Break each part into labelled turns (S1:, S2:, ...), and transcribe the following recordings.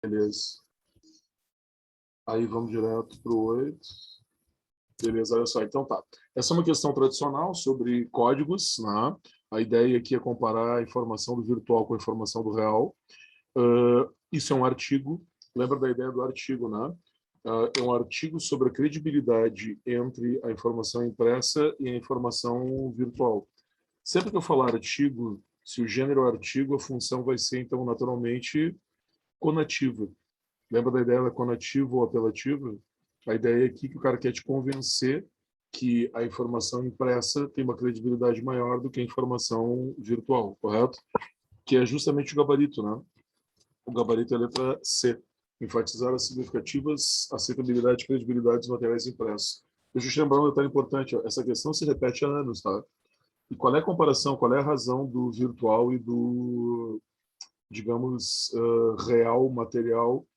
S1: Beleza. Aí vamos direto para o 8. Beleza, olha só. Então tá. Essa é uma questão tradicional sobre códigos, né? A ideia aqui é comparar a informação do virtual com a informação do real. Isso é um artigo. Lembra da ideia do artigo, né? É um artigo sobre a credibilidade entre a informação impressa e a informação virtual. Sempre que eu falar artigo, se o gênero é artigo, a função vai ser, então, naturalmente, conativa. Lembra da ideia da conativa ou apelativa? A ideia aqui é que o cara quer te convencer que a informação impressa tem uma credibilidade maior do que a informação virtual, correto? Que é justamente o gabarito, né? O gabarito é a letra C. Enfatizar as significativas aceitabilidade e credibilidade dos materiais impressos. Deixa eu te lembrar um detalhe importante. Ó. Essa questão se repete há anos, tá? E qual é a comparação, qual é a razão do virtual e do, digamos, real, material,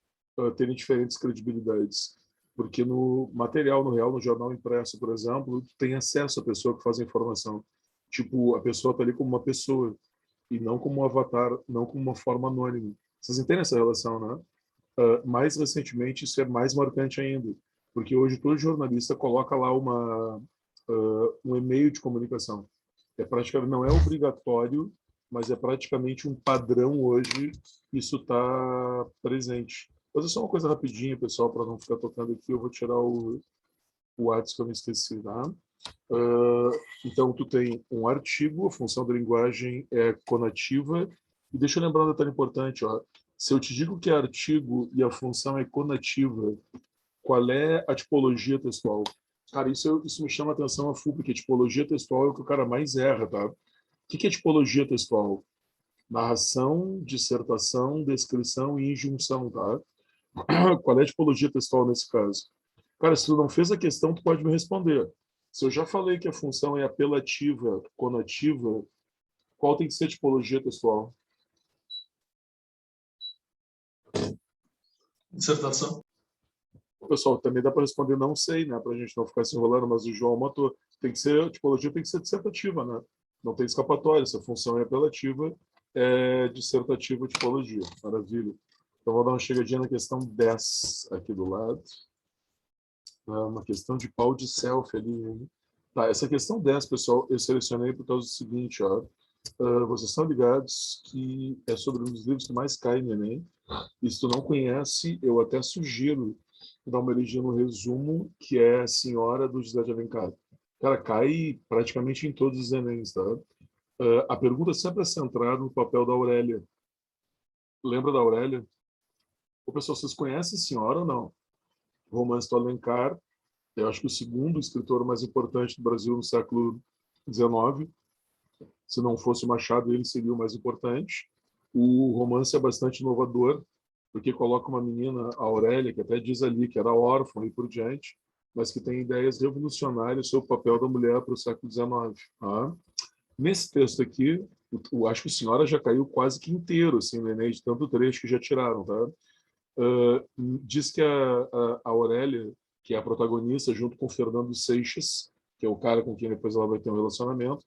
S1: terem diferentes credibilidades? Porque no material, no real, no jornal impresso, por exemplo, tu tem acesso à pessoa que faz a informação. Tipo, a pessoa está ali como uma pessoa e não como um avatar, não como uma forma anônima. Vocês entendem essa relação, né? Mais recentemente, isso é mais marcante ainda, porque hoje todo jornalista coloca lá um e-mail de comunicação. Praticamente, não é obrigatório, mas é praticamente um padrão hoje, isso está presente. Vou fazer só uma coisa rapidinha, pessoal, para não ficar tocando aqui, eu vou tirar o WhatsApp que eu me esqueci, tá? Então, tu tem um artigo, a função da linguagem é conativa, e deixa eu lembrar um detalhe importante, ó. Se eu te digo que é artigo e a função é conativa, qual é a tipologia textual? Cara, isso me chama a atenção a full, porque tipologia textual é o que o cara mais erra, tá? O que é tipologia textual? Narração, dissertação, descrição e injunção, tá? Qual é a tipologia textual nesse caso? Cara, se tu não fez a questão, tu pode me responder. Se eu já falei que a função é apelativa, conativa, qual tem que ser a tipologia textual?
S2: Dissertação.
S1: Pessoal, também dá para responder não sei, né? Para a gente não ficar se enrolando, mas o João matou. Tem que ser, a tipologia tem que ser dissertativa, né? Não tem escapatória. Se a função é apelativa, é dissertativa tipologia. Maravilha. Então, vou dar uma chegadinha na questão 10 aqui do lado. Uma questão de pau de selfie ali. Hein? Tá, essa questão 10, pessoal, eu selecionei por causa do seguinte, ó. Vocês estão ligados que é sobre um dos livros que mais cai no Enem. E se tu não conhece, eu até sugiro dar uma olhadinha no resumo, que é a Senhora do José de Alencar. Cara, cai praticamente em todos os Enems, tá? A pergunta sempre é centrada no papel da Aurélia. Lembra da Aurélia? Ô, pessoal, vocês conhecem a Senhora ou não? O romance do Alencar, eu acho que o segundo escritor mais importante do Brasil no século XIX. Se não fosse o Machado, ele seria o mais importante. O romance é bastante inovador, porque coloca uma menina, a Aurélia, que até diz ali que era órfã e por diante, mas que tem ideias revolucionárias sobre o papel da mulher para o século XIX. Tá? Nesse texto aqui, acho que a senhora já caiu quase que inteiro, assim, no Enem, de tanto trecho que já tiraram. Tá? Diz que a Aurélia, que é a protagonista, junto com o Fernando Seixas, que é o cara com quem depois ela vai ter um relacionamento,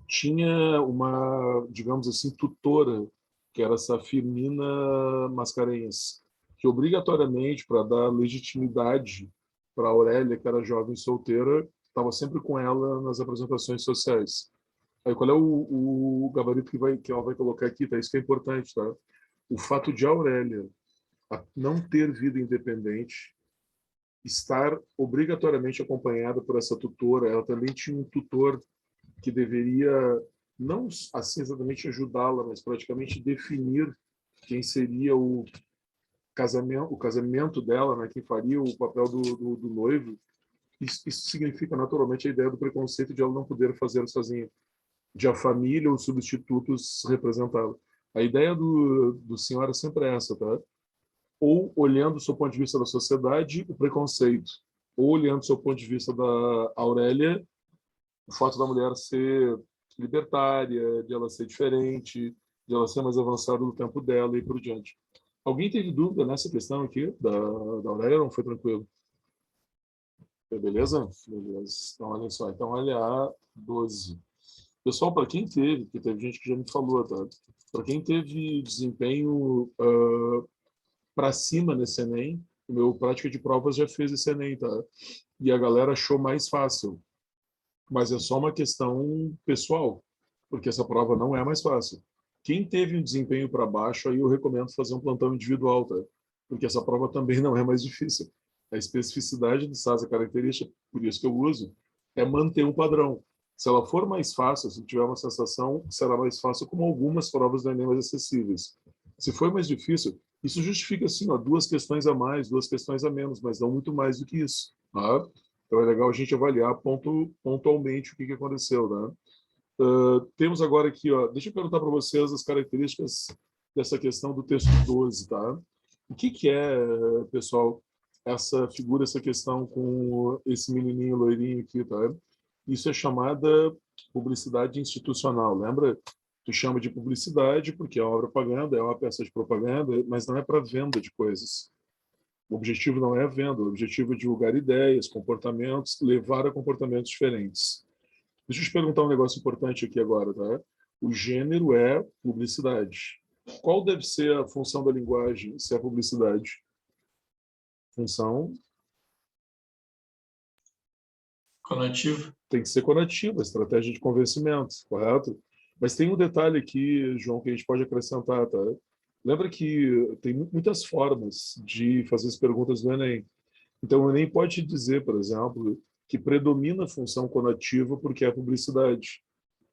S1: tinha uma, digamos assim, tutora, que era essa Firmina Mascarenhas, que obrigatoriamente, para dar legitimidade para a Aurélia, que era jovem solteira, estava sempre com ela nas apresentações sociais. Aí qual é o gabarito que ela vai colocar aqui? Tá? Isso que é importante, tá? O fato de a Aurélia não ter vida independente, estar obrigatoriamente acompanhada por essa tutora, ela também tinha um tutor que deveria não assim exatamente ajudá-la, mas praticamente definir quem seria o casamento dela, né, quem faria o papel do noivo. Isso significa naturalmente a ideia do preconceito de ela não poder fazer sozinha, de a família ou substitutos representá-la. A ideia do senhor é sempre essa, tá? Ou olhando do seu ponto de vista da sociedade, o preconceito, ou olhando do seu ponto de vista da Aurélia, o fato da mulher ser libertária, de ela ser diferente, de ela ser mais avançada no tempo dela e por diante. Alguém teve dúvida nessa questão aqui da Aurélia? Não foi tranquilo? Beleza? Beleza. Então, olha só. Então, olha a 12. Pessoal, para quem teve, porque teve gente que já me falou, tá? Para quem teve desempenho para cima nesse Enem. O meu prática de provas já fez esse Enem, tá? E a galera achou mais fácil. Mas é só uma questão pessoal, porque essa prova não é mais fácil. Quem teve um desempenho para baixo, aí eu recomendo fazer um plantão individual, tá? Porque essa prova também não é mais difícil. A especificidade do SAS, a característica, por isso que eu uso, é manter um padrão. Se ela for mais fácil, se tiver uma sensação, será mais fácil, como algumas provas do Enem mais acessíveis. Se for mais difícil, isso justifica, assim, ó, 2 questões a mais, 2 questões a menos, mas não muito mais do que isso. Tá? Então é legal a gente avaliar pontualmente o que aconteceu, né? Temos agora aqui, ó, deixa eu perguntar para vocês as características dessa questão do texto 12, tá? O que é, pessoal, essa figura, essa questão com esse menininho loirinho aqui, tá? Isso é chamada publicidade institucional, lembra? Tu chama de publicidade porque é uma propaganda, é uma peça de propaganda, mas não é para venda de coisas. O objetivo não é a venda, o objetivo é divulgar ideias, comportamentos, levar a comportamentos diferentes. Deixa eu te perguntar um negócio importante aqui agora, tá? O gênero é publicidade. Qual deve ser a função da linguagem se é publicidade? Função
S2: Conativo.
S1: tem que ser conativa, estratégia de convencimento, correto? Mas tem um detalhe aqui, João, que a gente pode acrescentar, tá? Lembra que tem muitas formas de fazer as perguntas do Enem. Então, o Enem pode te dizer, por exemplo, que predomina a função conativa porque é publicidade.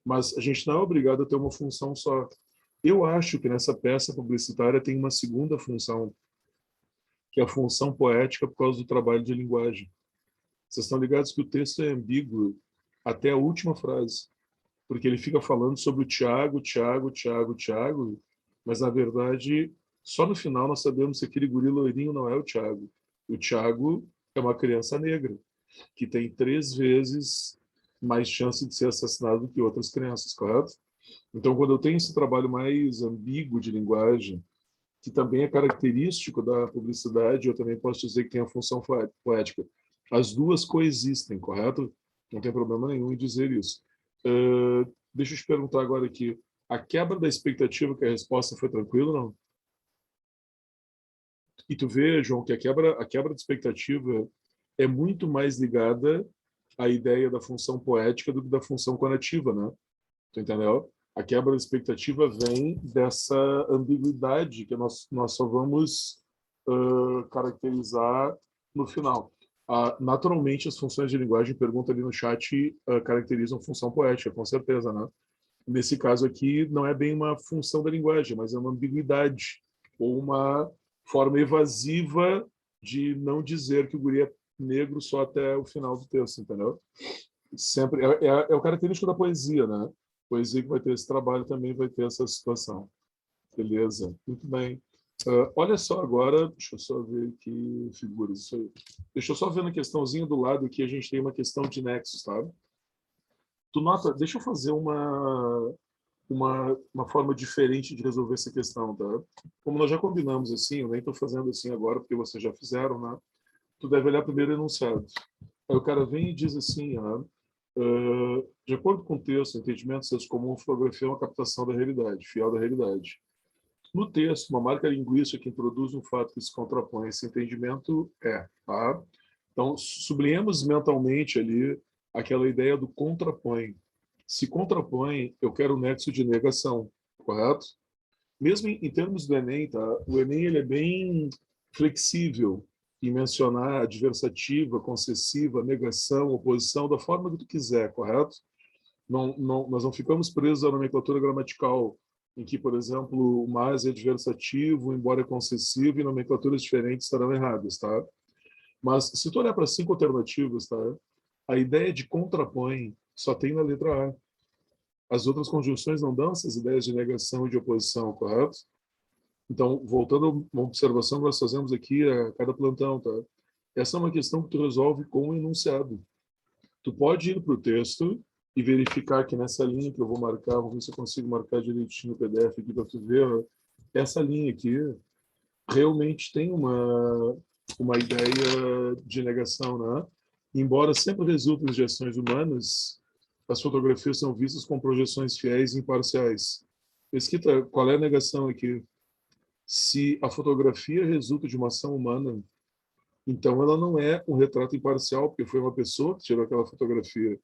S1: Mas a gente não é obrigado a ter uma função só. Eu acho que nessa peça publicitária tem uma segunda função, que é a função poética por causa do trabalho de linguagem. Vocês estão ligados que o texto é ambíguo até a última frase, porque ele fica falando sobre o Tiago, Tiago, Tiago, Tiago, mas na verdade, só no final nós sabemos que aquele guri loirinho não é o Tiago. O Tiago é uma criança negra, que tem 3 vezes mais chance de ser assassinado do que outras crianças, correto? Então, quando eu tenho esse trabalho mais ambíguo de linguagem, que também é característico da publicidade, eu também posso dizer que tem a função poética. As duas coexistem, correto? Não tem problema nenhum em dizer isso. Deixa eu te perguntar agora aqui, a quebra da expectativa, que a resposta foi tranquila, não? E tu vê, João, que a quebra de expectativa é muito mais ligada à ideia da função poética do que da função conativa, né? Tu entendeu? A quebra de expectativa vem dessa ambiguidade que nós só vamos caracterizar no final. Naturalmente, as funções de linguagem, pergunta ali no chat, caracterizam função poética, com certeza, né? Nesse caso aqui, não é bem uma função da linguagem, mas é uma ambiguidade, ou uma forma evasiva de não dizer que o guri é negro só até o final do texto, entendeu? Sempre é o característico da poesia, né? Poesia que vai ter esse trabalho também vai ter essa situação. Beleza, muito bem. Olha só agora, deixa eu só ver que figuras isso aí. Deixa eu só ver na questãozinha do lado aqui, a gente tem uma questão de nexos, tá? Tu nota, deixa eu fazer uma forma diferente de resolver essa questão, tá? Como nós já combinamos assim, eu nem estou fazendo assim agora porque vocês já fizeram, né? Tu deve olhar primeiro o enunciado. Aí o cara vem e diz assim, de acordo com o texto, entendimento senso comum, fotografia é uma captação da realidade, fiel da realidade. No texto, uma marca linguística que introduz um fato que se contrapõe a esse entendimento tá? Então, sublinhamos mentalmente ali aquela ideia do contrapõe. Se contrapõe, eu quero o nexo de negação, correto? Mesmo em termos do Enem, tá? O Enem ele é bem flexível em mencionar adversativa, concessiva, negação, oposição, da forma que tu quiser, correto? Nós não ficamos presos à nomenclatura gramatical, em que, por exemplo, o mais é adversativo, embora é concessivo, e nomenclaturas diferentes estarão erradas, tá? Mas se tu olhar para 5 alternativas, tá? A ideia de contrapõe só tem na letra A. As outras conjunções não dão essas ideias de negação e de oposição, correto? Então, voltando a uma observação que nós fazemos aqui a cada plantão, tá? Essa é uma questão que tu resolve com o enunciado. Tu pode ir para o texto e verificar que nessa linha que eu vou marcar, vou ver se eu consigo marcar direitinho no PDF aqui para tu ver, ó, essa linha aqui realmente tem uma ideia de negação, né? Embora sempre resultem de ações humanas, as fotografias são vistas com projeções fiéis e imparciais. Mesquita, qual é a negação aqui? Se a fotografia resulta de uma ação humana, então ela não é um retrato imparcial, porque foi uma pessoa que tirou aquela fotografia.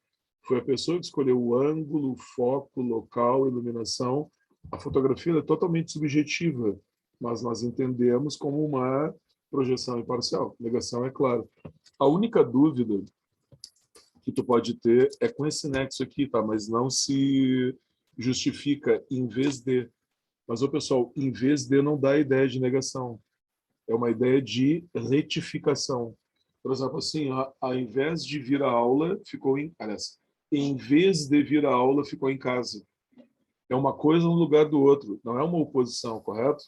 S1: Foi a pessoa que escolheu o ângulo, o foco, o local, a iluminação. A fotografia é totalmente subjetiva, mas nós entendemos como uma projeção imparcial. Negação, é claro. A única dúvida que tu pode ter é com esse nexo aqui, tá? Mas não se justifica em vez de. Mas, ô, pessoal, em vez de não dá a ideia de negação. É uma ideia de retificação. Por exemplo, assim, ao invés de vir à aula, ficou em... Aliás, em vez de vir à aula, ficou em casa. É uma coisa no lugar do outro. Não é uma oposição, correto?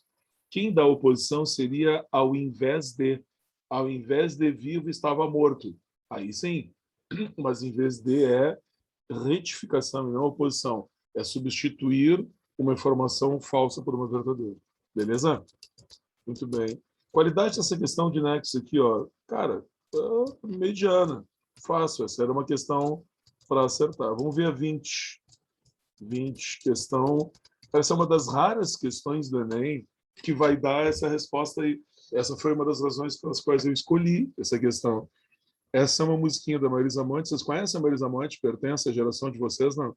S1: Quem dá oposição seria ao invés de. Ao invés de vivo, estava morto. Aí sim. Mas em vez de é retificação e não oposição. É substituir uma informação falsa por uma verdadeira. Beleza? Muito bem. Qualidade dessa questão de nexo aqui, ó. Cara, mediana. Fácil. Essa era uma questão para acertar. Vamos ver a 20. 20, questão. Essa é uma das raras questões do Enem que vai dar essa resposta aí. Essa foi uma das razões pelas quais eu escolhi essa questão. Essa é uma musiquinha da Marisa Monte. Vocês conhecem a Marisa Monte? Pertence à geração de vocês, não?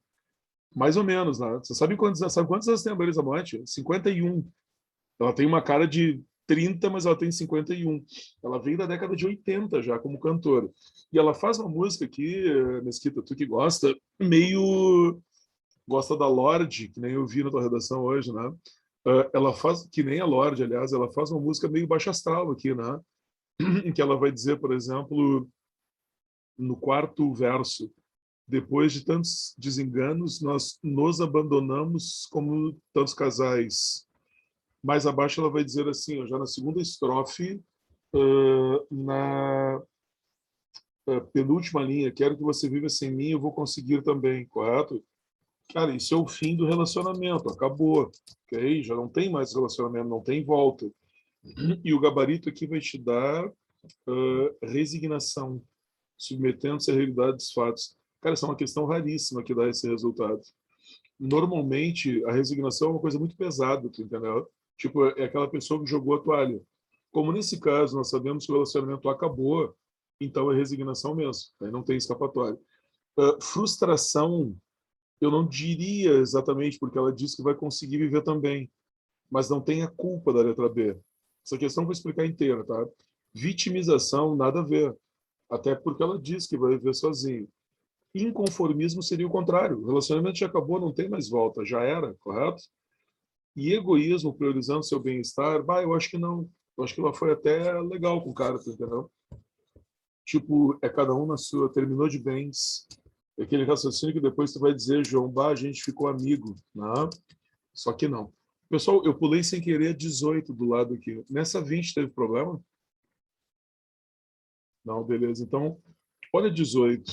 S1: Mais ou menos, né? Você sabe quantos anos tem a Marisa Monte? 51. Ela tem uma cara de 30, mas ela tem 51. Ela veio da década de 80 já como cantora. E ela faz uma música aqui, Mesquita, tu que gosta, meio... Gosta da Lorde, que nem eu vi na tua redação hoje, né? Ela faz, que nem a Lorde, aliás, ela faz uma música meio baixa astral aqui, né? Em que ela vai dizer, por exemplo, no quarto verso, depois de tantos desenganos, nós nos abandonamos como tantos casais. Mais abaixo ela vai dizer assim, ó, já na segunda estrofe, na penúltima linha, quero que você viva sem mim, eu vou conseguir também, correto? Cara, isso é o fim do relacionamento, acabou, ok? Já não tem mais relacionamento, não tem volta. E o gabarito aqui vai te dar resignação, submetendo-se à realidade dos fatos. Cara, essa é uma questão raríssima que dá esse resultado. Normalmente, a resignação é uma coisa muito pesada, tu entendeu? Tipo, é aquela pessoa que jogou a toalha. Como nesse caso, nós sabemos que o relacionamento acabou, então é resignação mesmo, aí não tem escapatória. Frustração, eu não diria exatamente, porque ela diz que vai conseguir viver também, mas não tem a culpa da letra B. Essa questão eu vou explicar inteira, tá? Vitimização, nada a ver. Até porque ela diz que vai viver sozinho. Inconformismo seria o contrário. O relacionamento já acabou, não tem mais volta, já era, correto? E egoísmo, priorizando seu bem-estar, eu acho que não. Eu acho que ela foi até legal com o cara, tá entendeu? Tipo, é cada um na sua, terminou de bens. É aquele raciocínio que depois tu vai dizer, João, a gente ficou amigo, né? Só que não. Pessoal, eu pulei sem querer 18 do lado aqui. Nessa 20 teve problema? Não, beleza. Então, olha 18.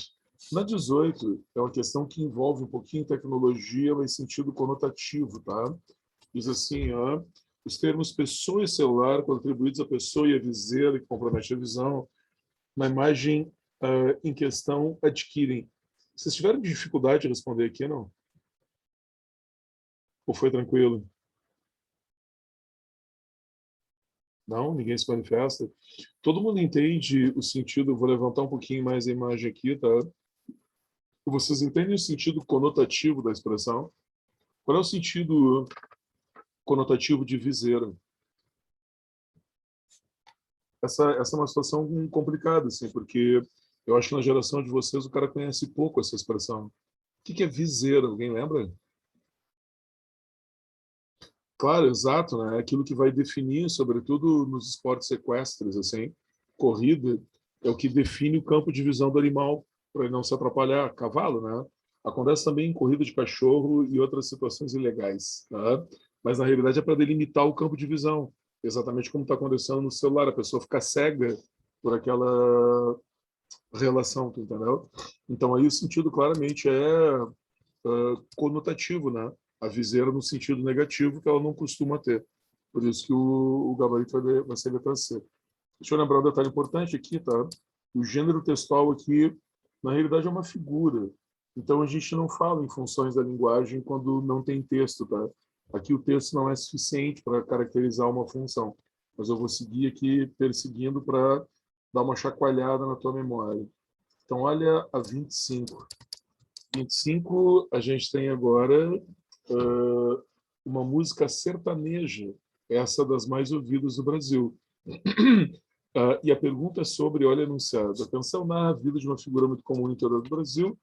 S1: Na 18, é uma questão que envolve um pouquinho tecnologia, mas em sentido conotativo, tá? Diz assim, ó, os termos pessoa e celular, quando atribuídos à pessoa e à viseira, que compromete a visão, na imagem em questão, adquirem. Vocês tiveram dificuldade de responder aqui, não? Ou foi tranquilo? Não? Ninguém se manifesta? Todo mundo entende o sentido, eu vou levantar um pouquinho mais a imagem aqui, tá? Vocês entendem o sentido conotativo da expressão? Qual é o sentido conotativo de viseira? Essa é uma situação complicada, assim, porque eu acho que na geração de vocês o cara conhece pouco essa expressão. O que é viseira? Alguém lembra? Claro, exato, né? É aquilo que vai definir, sobretudo nos esportes equestres, assim, corrida é o que define o campo de visão do animal para ele não se atrapalhar. Cavalo, né? Acontece também em corrida de cachorro e outras situações ilegais, tá? Mas na realidade é para delimitar o campo de visão, exatamente como está acontecendo no celular, a pessoa fica cega por aquela relação, tu entendeu? Então aí o sentido claramente é conotativo, né? A viseira no sentido negativo que ela não costuma ter. Por isso que o gabarito vai ser letra C. Deixa eu lembrar um detalhe importante aqui, tá? O gênero textual aqui, na realidade, é uma figura. Então, a gente não fala em funções da linguagem quando não tem texto, tá? Aqui o texto não é suficiente para caracterizar uma função, mas eu vou seguir aqui perseguindo para dar uma chacoalhada na tua memória. Então, olha a 25. 25, a gente tem agora uma música sertaneja, essa das mais ouvidas do Brasil. E a pergunta é sobre, olha, enunciado. A canção narra a vida de uma figura muito comum no interior do Brasil,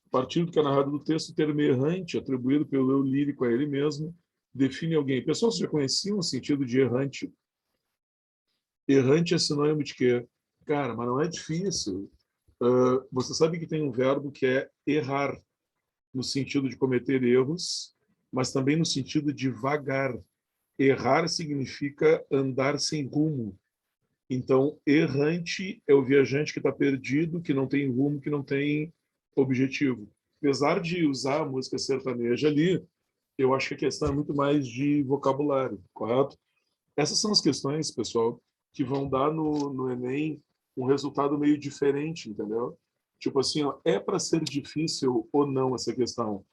S1: a partir do que é narrado no texto, o termo errante, atribuído pelo eu lírico a ele mesmo, define alguém. Pessoal, vocês já conheciam o sentido de errante? Errante é sinônimo de quê? Cara, mas não é difícil. Você sabe que tem um verbo que é errar, no sentido de cometer erros, mas também no sentido de vagar. Errar significa andar sem rumo. Então, errante é o viajante que está perdido, que não tem rumo, que não tem objetivo. Apesar de usar a música sertaneja ali, eu acho que a questão é muito mais de vocabulário, correto? Essas são as questões, pessoal, que vão dar no Enem um resultado meio diferente, entendeu? Tipo assim, ó, é para ser difícil ou não essa questão?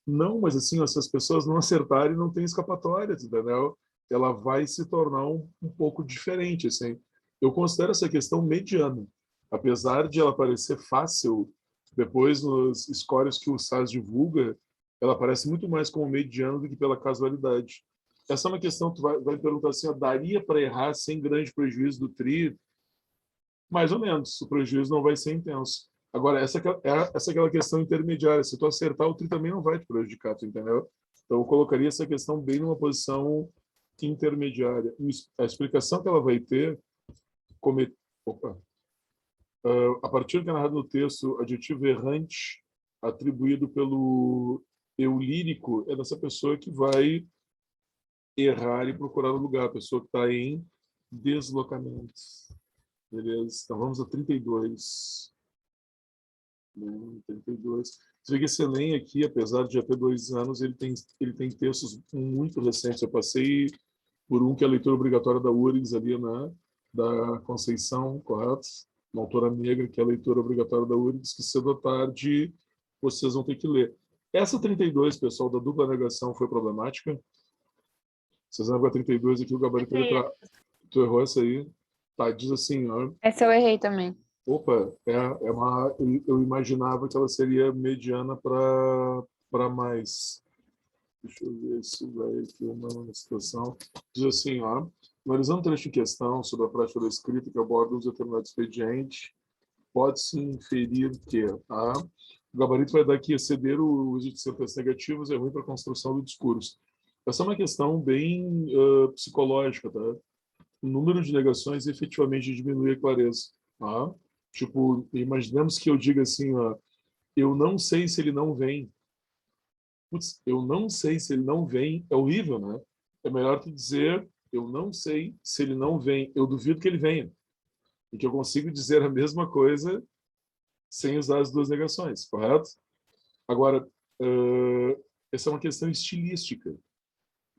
S1: Não, mas assim, ó, se as pessoas não acertarem, não tem escapatória, entendeu? Ela vai se tornar um pouco diferente, assim. Eu considero essa questão mediana. Apesar de ela parecer fácil, depois nos scores que o SAS divulga, ela parece muito mais como mediana do que pela casualidade. Essa é uma questão que tu vai perguntar assim, ó, daria para errar sem grande prejuízo do tri? Mais ou menos, o prejuízo não vai ser intenso. Agora, essa é aquela questão intermediária. Se tu acertar, o tri também não vai te prejudicar, tu entendeu? Então, eu colocaria essa questão bem numa posição intermediária. A explicação que ela vai ter, come... Opa. A partir do que é narrado no texto, adjetivo errante, atribuído pelo eu lírico, é dessa pessoa que vai errar e procurar o lugar, a pessoa que está em deslocamento. Beleza, então vamos a 32. 32. Você vê que esse Enem aqui, apesar de já ter 2 anos, ele tem textos muito recentes. Eu passei por um que é a leitura obrigatória da URGS ali, né? Da Conceição, correto? Uma autora negra, que é a leitura obrigatória da URGS, que cedo ou tarde vocês vão ter que ler. Essa 32, pessoal, da dupla negação foi problemática. Vocês lembram a 32 aqui, o gabarito
S3: Errei.
S1: Tu errou essa aí. Tá, diz assim, ó.
S3: Essa eu errei também.
S1: Opa, eu imaginava que ela seria mediana para mais. Deixa eu ver se vai aqui uma situação. Diz assim, ó, analisando o trecho em questão sobre a prática da escrita que aborda um determinado expediente, pode-se inferir que o gabarito vai dar que exceder o uso de sentenças negativas é ruim para a construção do discurso. Essa é uma questão bem psicológica, tá? O número de negações efetivamente diminui a clareza. Tá? Tipo, imaginemos que eu diga assim, ó, eu não sei se ele não vem. Putz, eu não sei se ele não vem, é horrível, né? É melhor tu dizer, eu não sei se ele não vem, eu duvido que ele venha. E que eu consigo dizer a mesma coisa sem usar as duas negações, correto? Agora, essa é uma questão estilística.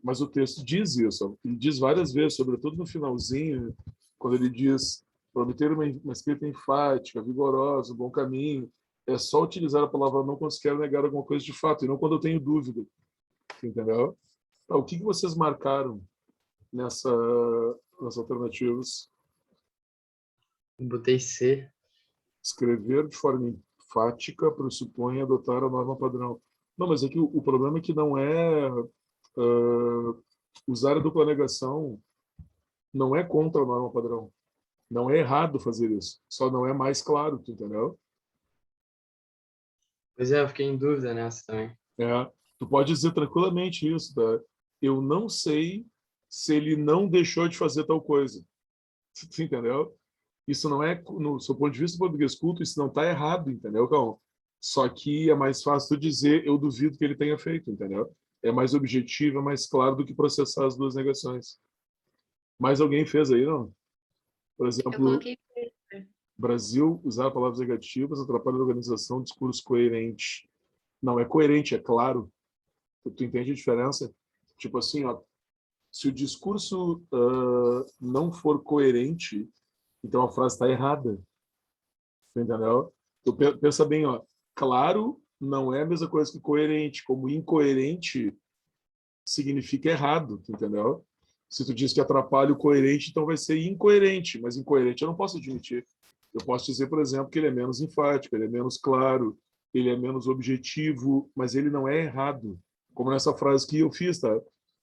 S1: Mas o texto diz isso. Ele diz várias vezes, sobretudo no finalzinho, quando ele diz prometer uma escrita enfática, vigorosa, um bom caminho. É só utilizar a palavra não quando se quer negar alguma coisa de fato, e não quando eu tenho dúvida. Entendeu? Então, o que vocês marcaram nas alternativas?
S2: Botei C.
S1: Escrever de forma enfática pressupõe adotar a norma padrão. Não, mas é que o problema é que não é usar a dupla negação não é contra a norma padrão. Não é errado fazer isso. Só não é mais claro, tu entendeu?
S2: Pois é, eu fiquei em dúvida nessa também.
S1: Tu pode dizer tranquilamente isso, tá? Eu não sei se ele não deixou de fazer tal coisa. Tu entendeu? Isso não é, no seu ponto de vista do português culto, isso não está errado, entendeu, Cão? Só que é mais fácil tu dizer, eu duvido que ele tenha feito, entendeu? É mais objetivo, é mais claro do que processar as duas negações. Mais alguém fez aí, não? Por
S3: Eu
S1: exemplo,
S3: coloquei.
S1: Brasil, usar palavras negativas atrapalha a organização, discurso coerente. Não, é coerente, é claro. Tu entende a diferença? Tipo assim, ó, se o discurso não for coerente, então a frase está errada. Entendeu? Tu pensa bem, ó, claro não é a mesma coisa que coerente. Como incoerente significa errado, entendeu? Se tu diz que atrapalha o coerente, então vai ser incoerente, mas incoerente eu não posso admitir. Eu posso dizer, por exemplo, que ele é menos enfático, ele é menos claro, ele é menos objetivo, mas ele não é errado. Como nessa frase que eu fiz, tá?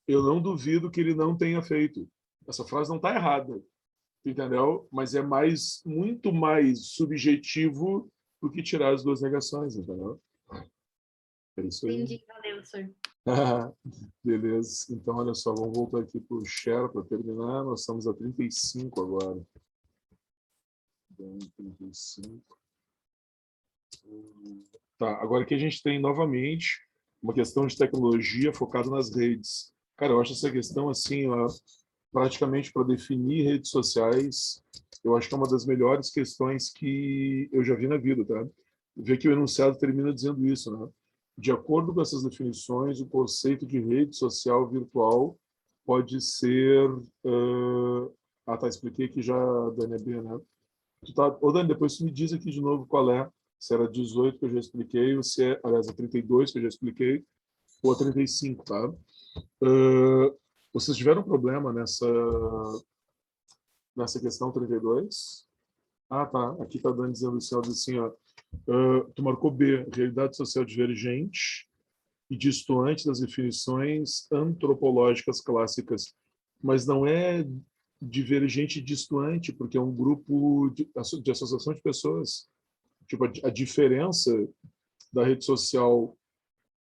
S1: Eu não duvido que ele não tenha feito. Essa frase não está errada, entendeu? Mas é muito mais subjetivo do que tirar as duas negações, entendeu? É isso aí.
S3: Entendi, valeu, senhor.
S1: Beleza. Então, olha só, vamos voltar aqui para o share para terminar. Nós estamos a 35 agora. 35. Tá, agora aqui a gente tem novamente uma questão de tecnologia focada nas redes. Cara, eu acho essa questão assim, ó, praticamente para definir redes sociais, eu acho que é uma das melhores questões que eu já vi na vida, tá? Vê que o enunciado termina dizendo isso, né? De acordo com essas definições, o conceito de rede social virtual pode ser... tá, expliquei aqui já da NB, né? Ô, Dani, depois tu me diz aqui de novo qual é. Se era 18 que eu já expliquei, ou se é, aliás, é 32 que eu já expliquei, ou a 35, tá? Vocês tiveram problema nessa questão 32? Ah, tá. Aqui tá Dani dizendo assim, ó. Tu marcou B, realidade social divergente e distoante das definições antropológicas clássicas. Mas não é divergente e distoante, porque é um grupo de associação de pessoas. Tipo, a diferença da rede social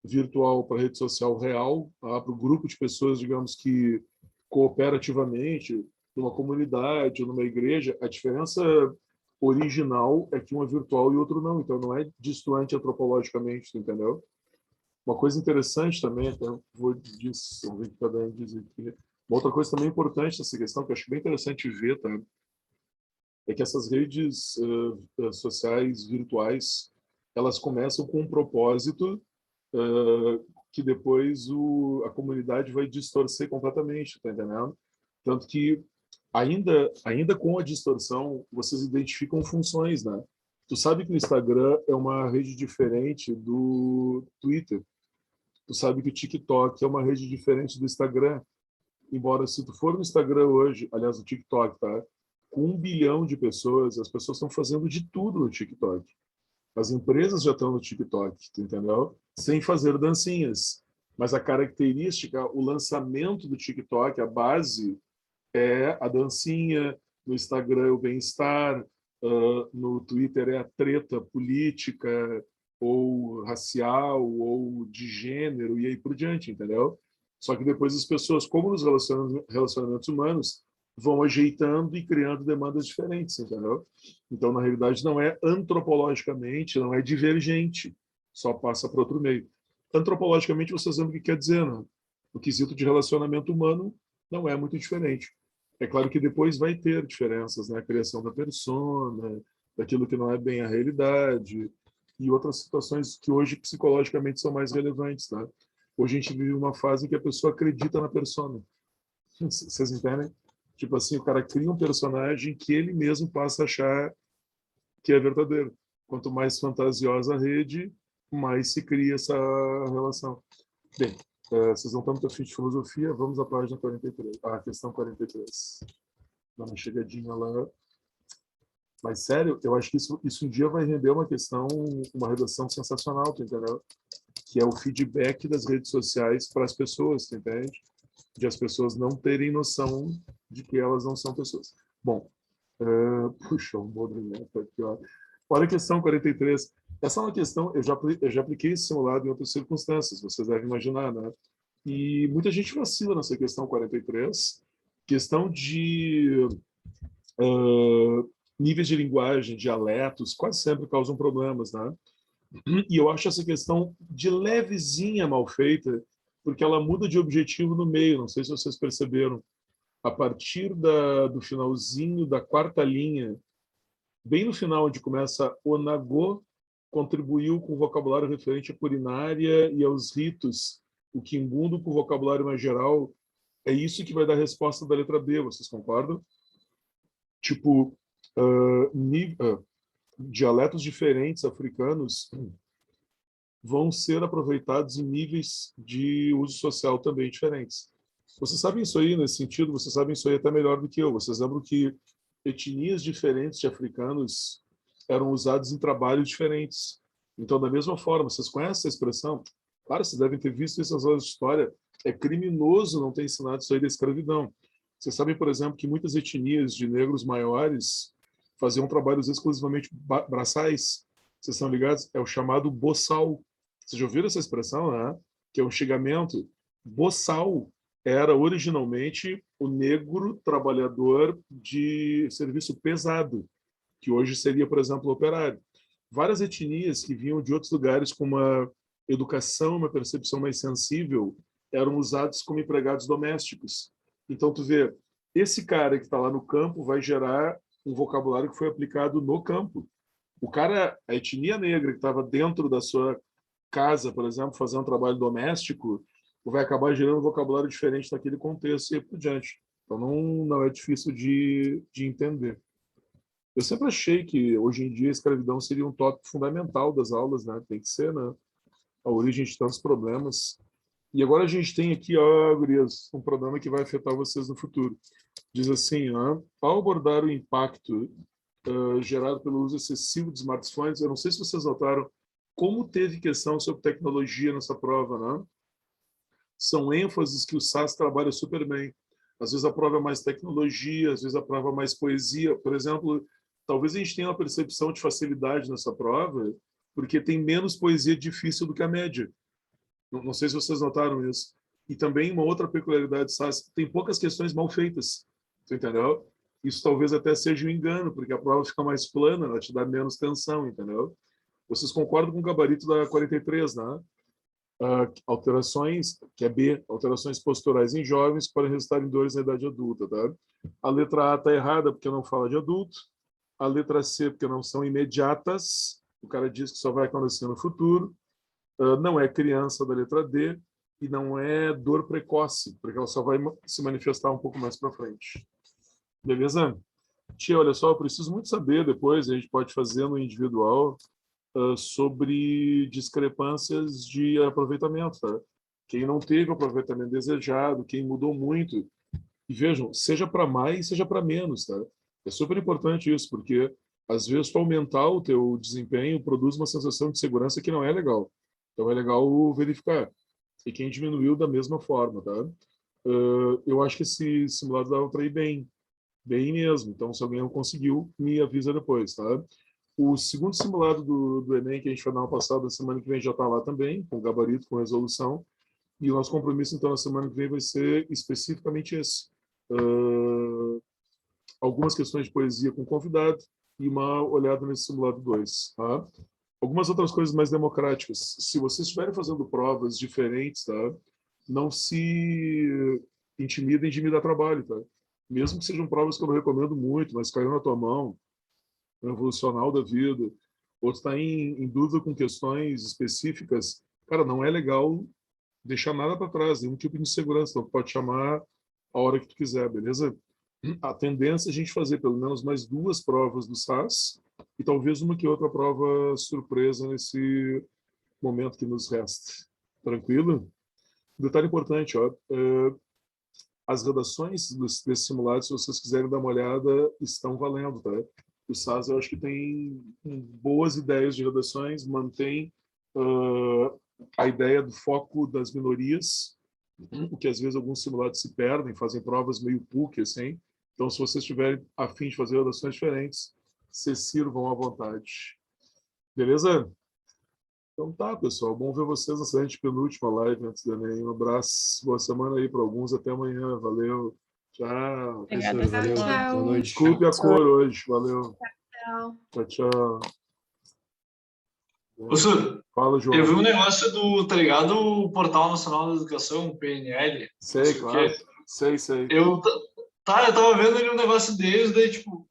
S1: virtual para a rede social real, tá? Para o grupo de pessoas, digamos, que cooperativamente, numa comunidade ou numa igreja, a diferença original é que um é virtual e o outro não. Então, não é distoante antropologicamente, entendeu? Uma coisa interessante também, até vou dizer, vamos ver o que cada um diz aqui. Uma outra coisa também importante nessa questão, que eu acho bem interessante ver, tá? É que essas redes sociais virtuais, elas começam com um propósito que depois a comunidade vai distorcer completamente, tá entendendo? Tanto que, ainda com a distorção, vocês identificam funções, né? Tu sabe que o Instagram é uma rede diferente do Twitter. Tu sabe que o TikTok é uma rede diferente do Instagram. Embora, se tu for no Instagram hoje, aliás, o TikTok, tá? Com 1 bilhão de pessoas, as pessoas estão fazendo de tudo no TikTok. As empresas já estão no TikTok, tu entendeu? Sem fazer dancinhas. Mas a característica, o lançamento do TikTok, a base é a dancinha, no Instagram é o bem-estar, no Twitter é a treta política, ou racial, ou de gênero, e aí por diante, entendeu? Só que depois as pessoas, como nos relacionamentos humanos, vão ajeitando e criando demandas diferentes, entendeu? Então, na realidade, não é antropologicamente, não é divergente, só passa para outro meio. Antropologicamente, vocês sabem o que quer dizer, né? O quesito de relacionamento humano não é muito diferente. É claro que depois vai ter diferenças, né? A criação da persona, daquilo que não é bem a realidade, e outras situações que hoje psicologicamente são mais relevantes, tá? Hoje a gente vive uma fase em que a pessoa acredita na persona. Vocês entendem? Tipo assim, o cara cria um personagem que ele mesmo passa a achar que é verdadeiro. Quanto mais fantasiosa a rede, mais se cria essa relação. Bem, vocês não estão muito afim de filosofia, vamos à página 43, a questão 43. Dá uma chegadinha lá. Mas, sério, eu acho que isso um dia vai render uma questão, uma redação sensacional, tu entendeu? Que é o feedback das redes sociais para as pessoas, tu entende? De as pessoas não terem noção de que elas não são pessoas. Bom, puxa, um bodrimento aqui, ó. Olha a questão 43. Essa é uma questão, eu já apliquei esse simulado em outras circunstâncias, vocês devem imaginar, né? E muita gente vacila nessa questão 43, questão de níveis de linguagem, dialetos, quase sempre causam problemas, né? E eu acho essa questão de levezinha mal feita, porque ela muda de objetivo no meio, não sei se vocês perceberam. A partir do finalzinho da quarta linha, bem no final, onde começa o Nagô, contribuiu com o vocabulário referente à culinária e aos ritos, o Quimbundo com o vocabulário mais geral, é isso que vai dar a resposta da letra B, vocês concordam? Tipo, dialetos diferentes africanos vão ser aproveitados em níveis de uso social também diferentes. Vocês sabem isso aí, nesse sentido, vocês sabem isso aí até melhor do que eu. Vocês lembram que etnias diferentes de africanos eram usados em trabalhos diferentes. Então, da mesma forma, vocês conhecem essa expressão? Claro, vocês devem ter visto isso nas aulas de história. É criminoso não ter ensinado isso aí da escravidão. Vocês sabem, por exemplo, que muitas etnias de negros maiores faziam trabalhos exclusivamente braçais. Vocês estão ligados? É o chamado boçal. Vocês já ouviram essa expressão, né? Que é um xingamento. Boçal era originalmente o negro trabalhador de serviço pesado, que hoje seria, por exemplo, o operário. Várias etnias que vinham de outros lugares com uma educação, uma percepção mais sensível, eram usados como empregados domésticos. Então, tu vê, esse cara que está lá no campo vai gerar um vocabulário que foi aplicado no campo. O cara, a etnia negra que estava dentro da sua casa, por exemplo, fazendo um trabalho doméstico, vai acabar gerando um vocabulário diferente naquele contexto e por diante. Então, não é difícil de entender. Eu sempre achei que, hoje em dia, a escravidão seria um tópico fundamental das aulas, né? Tem que ser, né? A origem de tantos problemas. E agora a gente tem aqui, ó, gurias, um problema que vai afetar vocês no futuro. Diz assim, ó, ao abordar o impacto gerado pelo uso excessivo de smartphones, eu não sei se vocês notaram como teve questão sobre tecnologia nessa prova, né? São ênfases que o SAS trabalha super bem. Às vezes a prova é mais tecnologia, às vezes a prova é mais poesia. Por exemplo, talvez a gente tenha uma percepção de facilidade nessa prova, porque tem menos poesia difícil do que a média. Não sei se vocês notaram isso. E também uma outra peculiaridade do SAS, tem poucas questões mal feitas. Você entendeu? Isso talvez até seja um engano, porque a prova fica mais plana, ela te dá menos tensão, entendeu? Vocês concordam com o gabarito da 43, né? Alterações, que é B, alterações posturais em jovens que podem resultar em dores na idade adulta, tá? A letra A está errada porque não fala de adulto. A letra C porque não são imediatas. O cara diz que só vai acontecer no futuro. Não é criança da letra D e não é dor precoce, porque ela só vai se manifestar um pouco mais para frente. Beleza? Tia, olha só, eu preciso muito saber depois, a gente pode fazer no individual, sobre discrepâncias de aproveitamento, tá? Quem não teve o aproveitamento desejado, quem mudou muito. E vejam, seja para mais, seja para menos, tá? É super importante isso, porque às vezes tu aumentar o teu desempenho produz uma sensação de segurança que não é legal. Então é legal verificar. E quem diminuiu da mesma forma, tá? Eu acho que esse simulado dava para ir bem, bem mesmo. Então, se alguém não conseguiu, me avisa depois, tá? O segundo simulado do Enem, que a gente foi dar uma passada, semana que vem já está lá também, com gabarito, com resolução. E o nosso compromisso, então, na semana que vem vai ser especificamente esse. Algumas questões de poesia com convidado e uma olhada nesse simulado 2. Tá? Algumas outras coisas mais democráticas. Se vocês estiverem fazendo provas diferentes, tá? Não se intimidem de me dar trabalho. Tá? Mesmo que sejam provas que eu não recomendo muito, mas caiu na tua mão, evolucional da vida, ou está em dúvida com questões específicas, cara, não é legal deixar nada para trás, nenhum tipo de insegurança. Então, tu pode chamar a hora que tu quiser, beleza? A tendência é a gente fazer pelo menos mais 2 provas do SAS e talvez uma que outra prova surpresa nesse momento que nos resta. Tranquilo? Detalhe importante, ó, as redações desses simulados, se vocês quiserem dar uma olhada, estão valendo, tá? O SAS, eu acho que tem boas ideias de redações, mantém a ideia do foco das minorias, o que às vezes alguns simulados se perdem, fazem provas meio PUC, assim. Então, se vocês estiverem a fim de fazer redações diferentes, se sirvam à vontade. Beleza? Então tá, pessoal. Bom ver vocês nessa penúltima live antes do Enem. Um abraço, boa semana aí para alguns. Até amanhã. Valeu. Tchau.
S3: Obrigada,
S2: Professor, valeu.
S3: Rafa.
S2: Boa noite.
S1: Desculpe a cor hoje. Valeu.
S3: Tchau.
S1: Tchau, tchau.
S4: Professor,
S1: Fala, João.
S4: eu vi um negócio tá ligado? O Portal Nacional da Educação, o PNL.
S1: Sei, claro. Sei.
S4: Eu tava vendo ali um negócio deles, daí tipo,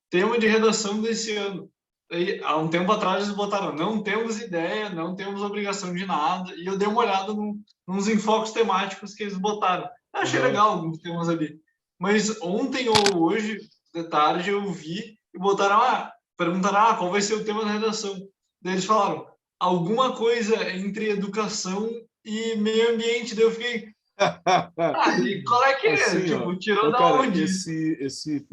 S4: tema de redação desse ano. Aí, há um tempo atrás eles botaram, não temos ideia, não temos obrigação de nada, e eu dei uma olhada nos enfoques temáticos que eles botaram. Eu achei legal alguns temas ali. Mas ontem ou hoje, de tarde, eu vi e botaram, perguntaram, qual vai ser o tema da redação? Daí eles falaram, alguma coisa entre educação e meio ambiente. Daí eu fiquei, e qual é que é?
S1: Assim,
S4: Tipo, tirou
S1: então,
S4: da
S1: cara,
S4: onde?
S1: esse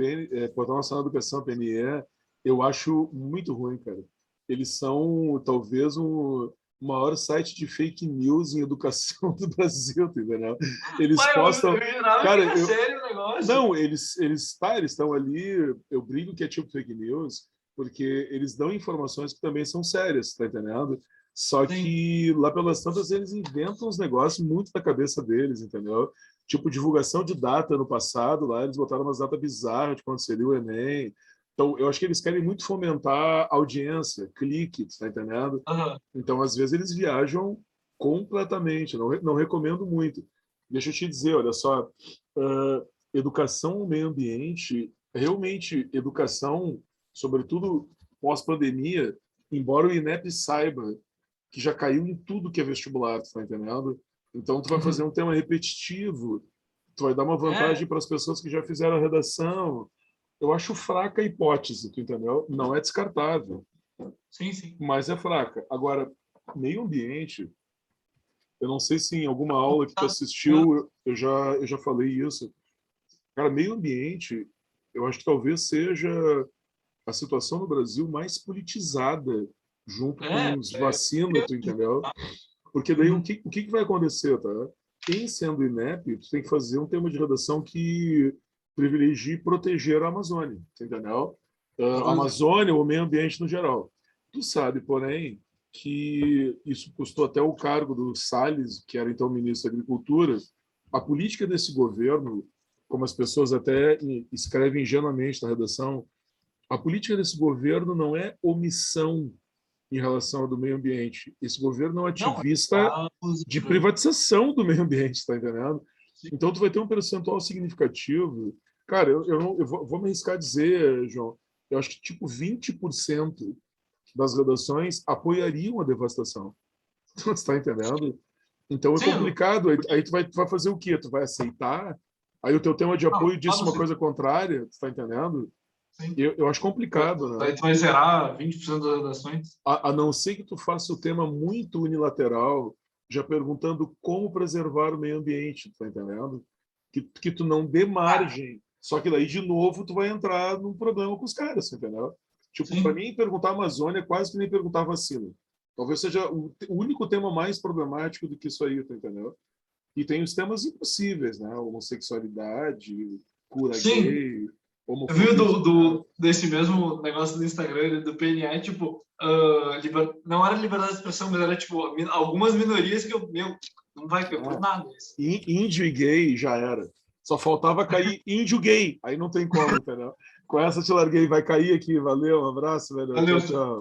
S1: Portal Nacional de Educação, PNE, eu acho muito ruim, cara. Eles são, talvez, o maior site de fake news em educação do Brasil, tá entendeu? Eles
S4: Ué, eu
S1: postam...
S4: jurava que
S1: Cara,
S4: era sério o negócio.
S1: não, eles estão ali, eu brigo que é tipo fake news, porque eles dão informações que também são sérias, tá entendendo? Só
S4: Sim.
S1: que lá pelas tantas eles inventam uns negócios muito da cabeça deles, entendeu? Tipo, divulgação de data no passado, lá eles botaram umas datas bizarras de quando seria o Enem. Então, eu acho que eles querem muito fomentar audiência, clique, tá entendendo?
S4: Aham.
S1: Então, às vezes, eles viajam completamente. Não recomendo muito. Deixa eu te dizer, olha só, educação no meio ambiente, realmente, educação, sobretudo pós-pandemia, embora o INEP saiba que já caiu em tudo que é vestibular, tu tá entendendo? Então, tu vai fazer
S4: Uhum.
S1: um tema repetitivo, tu vai dar uma
S4: É,
S1: vantagem para as pessoas que já fizeram a redação. Eu acho fraca a hipótese, tu entendeu? Não é descartável,
S4: sim, sim.
S1: mas é fraca. Agora, meio ambiente, eu não sei se em alguma aula que tu
S4: Tá.
S1: assistiu eu já falei isso. Cara, meio ambiente, eu acho que talvez seja a situação no Brasil mais politizada junto
S4: É,
S1: com os vacinas, tu entendeu? Porque daí o
S4: uhum.
S1: que, o que vai acontecer, tá? Em sendo INEP, tu tem que fazer um tema de redação que privilegie proteger a Amazônia, tu entendeu? A
S4: Por exemplo.
S1: Amazônia ou o meio ambiente no geral. Tu sabe, porém, que isso custou até o cargo do Salles, que era então ministro da Agricultura. A política desse governo, como as pessoas até escrevem ingenuamente na redação, a política desse governo não é omissão em relação ao do meio ambiente. Esse governo é um
S4: Não,
S1: ativista
S4: tá
S1: de
S4: usando.
S1: privatização do meio ambiente, está entendendo?
S4: Sim.
S1: Então, tu vai ter um percentual significativo. Cara, eu vou me arriscar a dizer, João, eu acho que tipo 20% das redações apoiariam a devastação. Tu está entendendo? Então é
S4: Sim,
S1: complicado. Aí tu vai fazer o quê? Tu vai aceitar? Aí o teu tema de
S4: não,
S1: apoio disse
S4: fala
S1: uma
S4: assim,
S1: coisa contrária, tu está entendendo?
S4: sim.
S1: Eu acho complicado,
S4: Daí
S1: né?
S4: tu vai zerar 20% das redações.
S1: A não ser que tu faça o tema muito unilateral, já perguntando como preservar o meio ambiente, tá entendendo? Que tu não dê
S4: Ah,
S1: margem. Só que daí, de novo, tu vai entrar num problema com os caras, entendeu? Tipo, para
S4: sim.
S1: mim, perguntar a Amazônia é quase que nem perguntar vacina. Talvez seja o único tema mais problemático do que isso aí, tá entendeu? E tem os temas impossíveis, né? Homossexualidade, cura
S4: Sim.
S1: gay,
S4: Eu vi
S1: homofobia.
S4: desse mesmo negócio do Instagram, do PNA, tipo, não era liberdade de expressão, mas era, tipo, algumas minorias que eu, meu, não vai ter por
S1: Ah,
S4: nada isso.
S1: índio e gay já era. Só faltava cair índio gay. Aí não tem como, entendeu? Com essa te larguei. Vai cair aqui. Valeu, um abraço, velho. Tchau,
S4: Valeu.
S1: tchau.